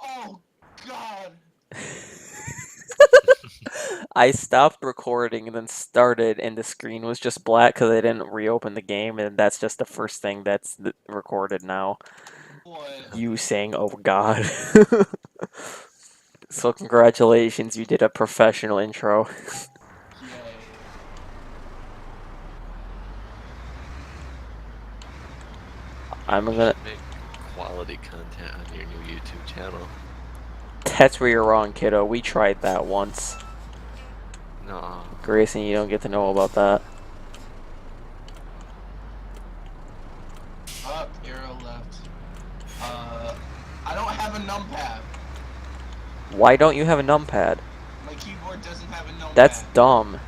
Oh, God. I stopped recording and then started, and the screen was just black because I didn't reopen the game, and that's just the first thing that's recorded now. What? You saying, "Oh God." So congratulations, you did a professional intro. Yay. I'm You gonna. should make quality content on your new YouTube channel. That's where you're wrong, kiddo. We tried that once. No. Grayson, you don't get to know about that. Up, arrow left. I don't have a numpad. Why don't you have a numpad? My keyboard doesn't have a That's numpad. dumb.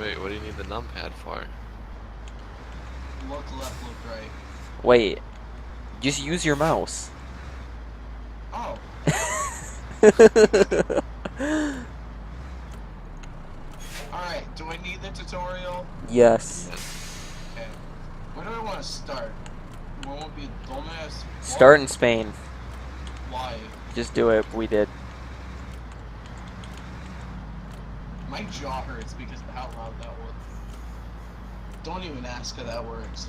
Wait, what do you need the numpad for? Look left, look right. Wait, just use your mouse. Oh. Alright, do I need the tutorial? Yes. Yes. Okay. Where do I want to start? Where won't be Dolmas? Start in Spain. Why? Just do it. We did. My jaw hurts because of how loud that was. Don't even ask how that works.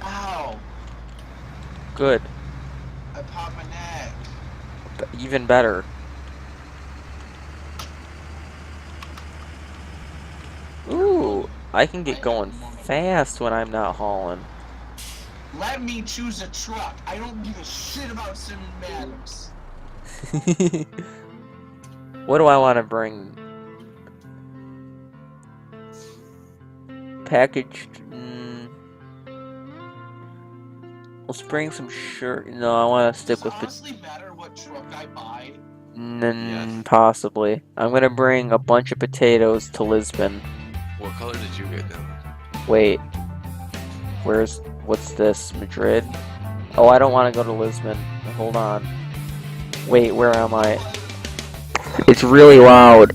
Ow! Good. I popped my neck. Even better. Ooh, I can get going fast when I'm not hauling. Let me choose a truck. I don't give a shit about cinematics. What do I want to bring? Packaged. Let's bring some shirt. No, I want to stick Does with. it honestly matter what truck I buy? Yes. Possibly. I'm gonna bring a bunch of potatoes to Lisbon. What color did you get now? Wait, what's this? Madrid? Oh, I don't want to go to Lisbon. Hold on. Wait, where am I? It's really loud.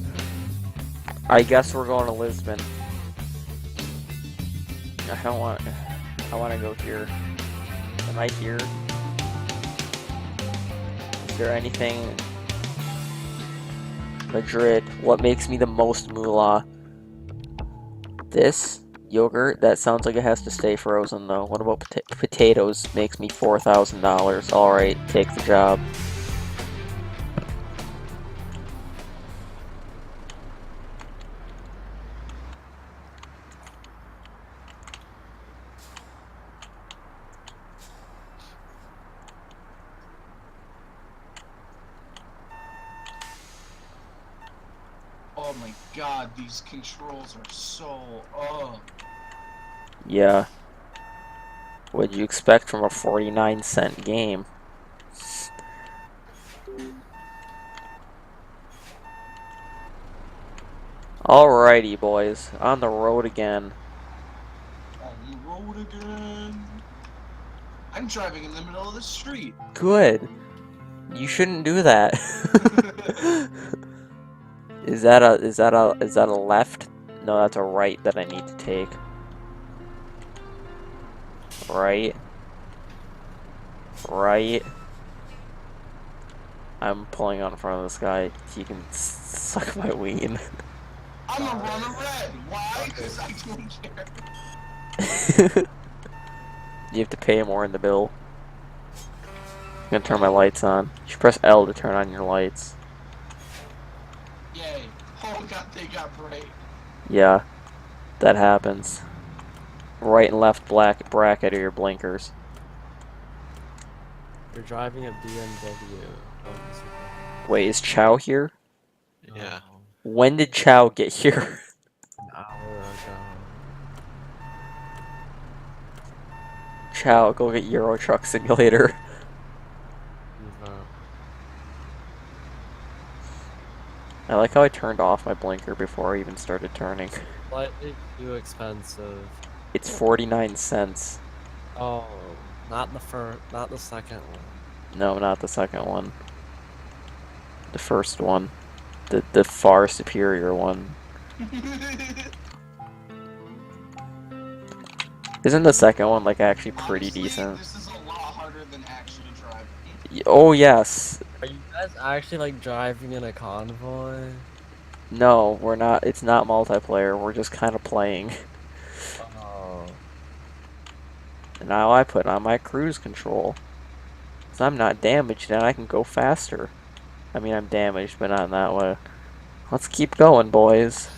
I guess we're going to Lisbon. I want to go here. Am I here? Is there anything? Madrid. What makes me the most moolah? This yogurt. That sounds like it has to stay frozen though. What about potatoes? Makes me $4,000. All right, take the job. Oh my god, these controls are so Yeah. What'd you expect from a 49-cent game? Alrighty, boys. On the road again. on the road again. I'm driving in the middle of the street. Good. You shouldn't do that. Is that a left? No, that's a right that I need to take. Right. Right. I'm pulling out in front of this guy. He can suck my ween. I'm a runner red. Why? Because I don't care. You have to pay more in the bill. I'm gonna turn my lights on. You should press L to turn on your lights. Yay. Oh god, they got bright. Yeah, that happens. Right and left black bracket are your blinkers. You're driving a BMW. Oh, Wait, is Chow here? Yeah. When did Chow get here? an hour ago. Chow, go get Euro Truck Simulator. I like how I turned off my blinker before I even started turning. Slightly too expensive. It's 49 cents. Oh, not the second one. No, not the second one. The first one. The far superior one. Isn't the second one like actually pretty Honestly, decent? this is a lot harder than actually driving. Oh yes. Are you guys actually like driving in a convoy? No, we're not. It's not multiplayer. We're just kind of playing. Oh. And now I put on my cruise control. Cause I'm not damaged and I can go faster. I mean, I'm damaged, but not in that way. Let's keep going, boys.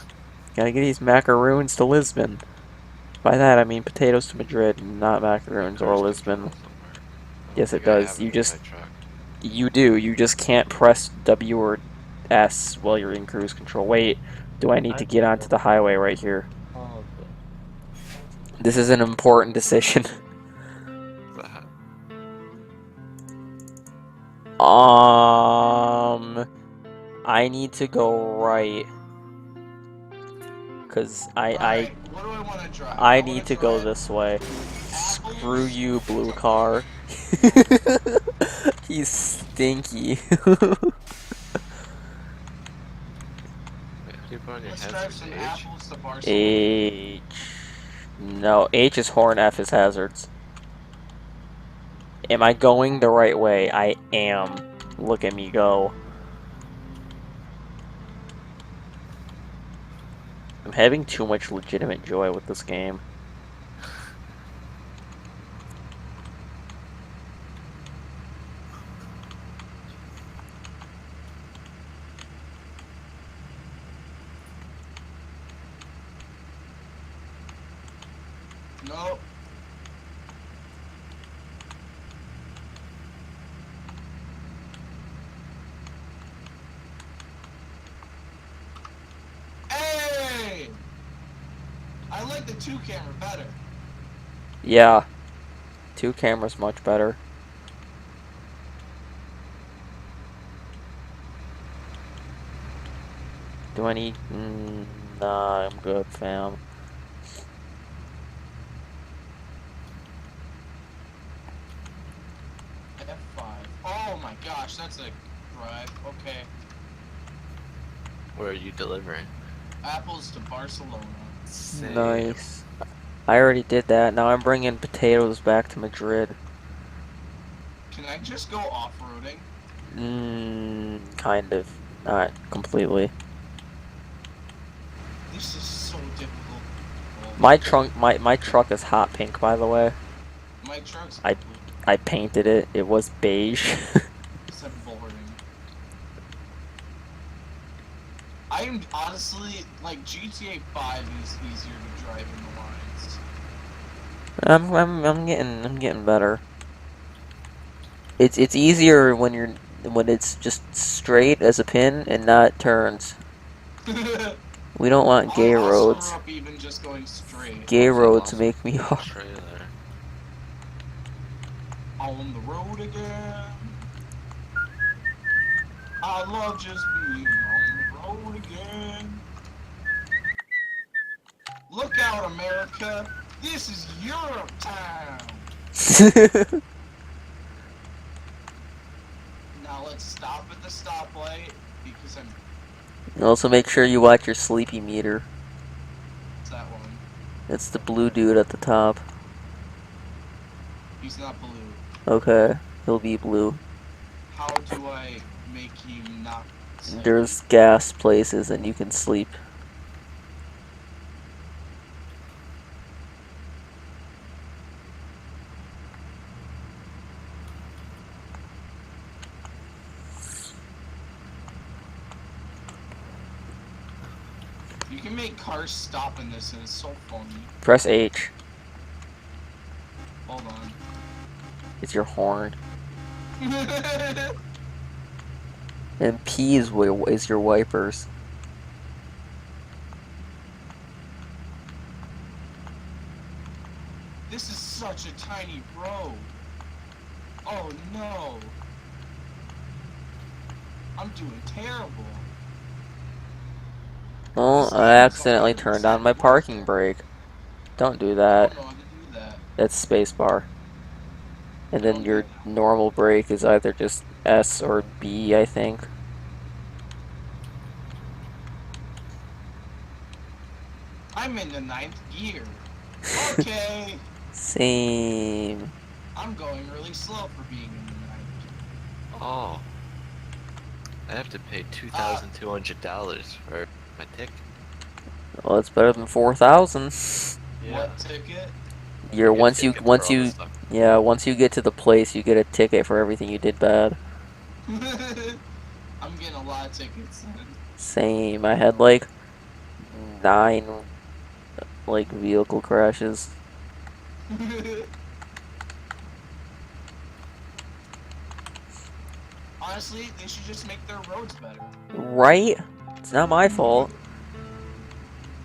Gotta get these macaroons to Lisbon. By that, I mean potatoes to Madrid, not macaroons or Cruise Lisbon. control somewhere. I don't Yes, it think I does. have You in just, my truck. you do. You just can't press W or S while you're in cruise control. Wait, do I need to get onto the highway right here? Oh, okay. This is an important decision. That. I need to go right. Cause Alright, what do I want to drive? I wanna need to go drive this way. apples Screw you, blue to- car. He's stinky. Wait, how do you put on your Let's head drive for some H? apples to Barcelona. H. No, H is horn, F is hazards. Am I going the right way? I am. Look at me go. I'm having too much legitimate joy with this game. Nope. Hey! I like the 2 camera better. Yeah. 2 cameras much better. Do I need... nah, I'm good, fam. F5. Oh my gosh, that's a drive. Okay. Where are you delivering? Apples to Barcelona. Same. Nice. I already did that. Now I'm bringing potatoes back to Madrid. Can I just go off-roading? Kind of. Not completely. This is so difficult. My truck is hot pink, by the way. My truck's I painted it. It was beige. so boring. I am honestly like GTA 5 is easier to drive in the lines. I'm getting better. It's easier when it's just straight as a pin and not turns. We don't want gay I'll roads. screw up even just going straight. Gay Also, roads also make me hard. trailer. On the road again. I love just being on the road again. Look out, America. This is Europe time. Now let's stop at the stoplight because I'm. Also, make sure you watch your sleepy meter. It's that one. It's the blue dude at the top. He's not blue. Okay, he'll be blue. How do I make him not? sleep? There's gas places and you can sleep. You can make cars stop in this, and it's so funny. Press H. Hold on. It's your horn. And P is your wipers. This is such a tiny road. Oh no. I'm doing terrible. Oh, I accidentally turned on my parking brake. Don't do I that. don't know how to do that. That's spacebar. And then your normal brake is either just S or B, I think. I'm in the 9th gear. Okay. Same. I'm going really slow for being in the night. Oh. I have to pay $2,200 for my ticket. Well, it's better than 4,000. Yeah. What ticket? You're get once you tickets for all this stuff. yeah, once you get to the place, you get a ticket for everything you did bad. I'm getting a lot of tickets. Same. I had like 9 like vehicle crashes. Honestly, they should just make their roads better. Right? It's not my fault.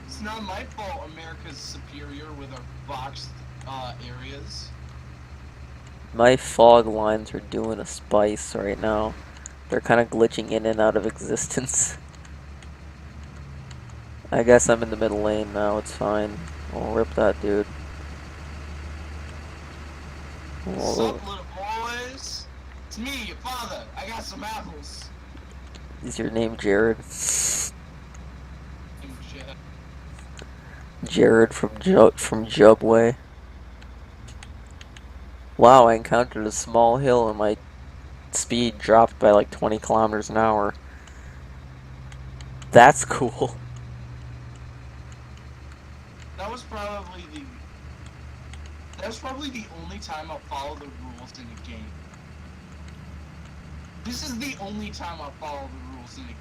It's not my fault America's superior with our boxed areas. My fog lines are doing a spice right now. They're kind of glitching in and out of existence. I guess I'm in the middle lane now, it's fine. I'll rip that dude. Sup, Well, little boys? It's me, your father. I got some apples. is your name Jared? And shit. Jared from Jubway. Wow, I encountered a small hill and my speed dropped by like 20 kilometers an hour. That's cool. That was probably the only time I'll follow the rules in a game. This is the only time I'll follow the rules in a game.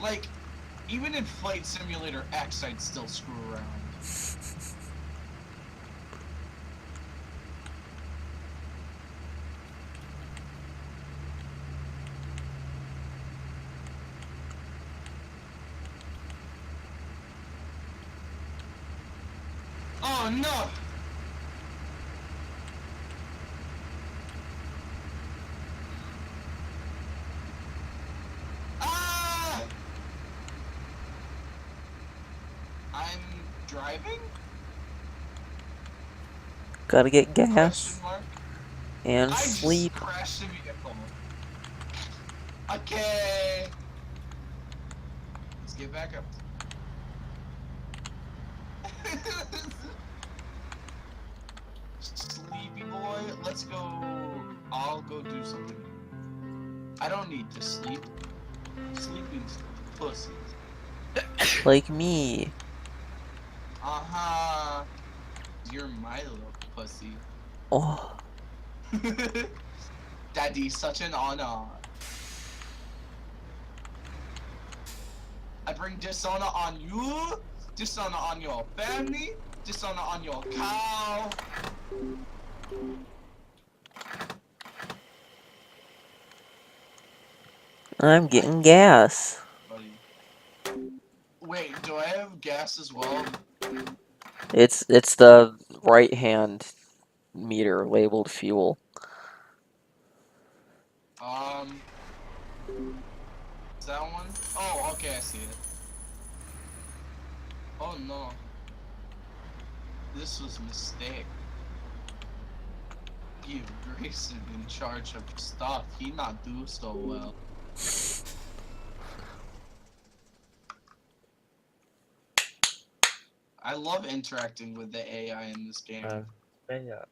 Like, even in Flight Simulator X, I'd still screw around. Oh no! Ah! I'm driving? Gotta get gas Question mark? and I sleep. just crashed the vehicle. Okay. Let's get back up. Sleepy boy, let's go. I'll go do something. I don't need to sleep. Sleeping's pussy. Like me. Uh-huh. You're my little pussy. Oh, Daddy, such an honor. I bring dishonor on you, dishonor on your family, dishonor on your cow. I'm getting gas. Buddy. Wait, do I have gas as well? It's the right hand meter labeled fuel. Is that one? Oh, okay, I see it. Oh no. This was a mistake. Give Grayson in charge of stuff. He not do so well. I love interacting with the AI in this game. Yeah.